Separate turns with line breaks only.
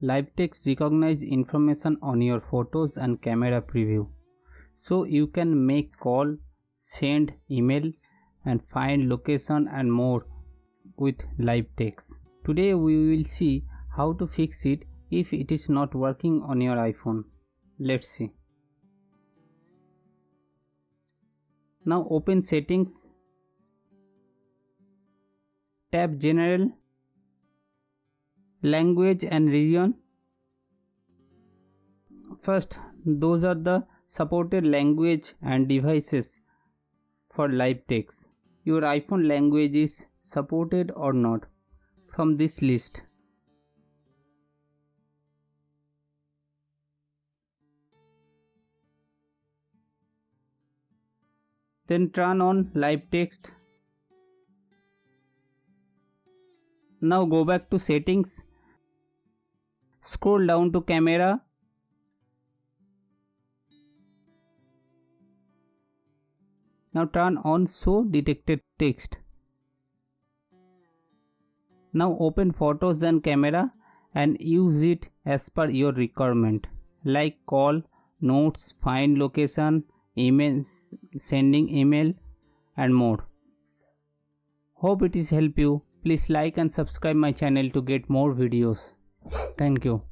Live text recognize information on your photos and camera preview. So you can make call, send email and find location and more with live text. Today we will see how to fix it if it is not working on your iPhone. Let's see. Now open settings, tap general, language and region. First, those are the supported language and devices for live text. Your iPhone language is supported or not from this list. Then turn on live text. Now go back to settings. Scroll down to camera. Now turn on show detected text. Now open photos and camera and use it as per your requirement, like call, notes, find location, emails, sending email and more. Hope it is help you. Please like and subscribe my channel to get more videos. Thank you.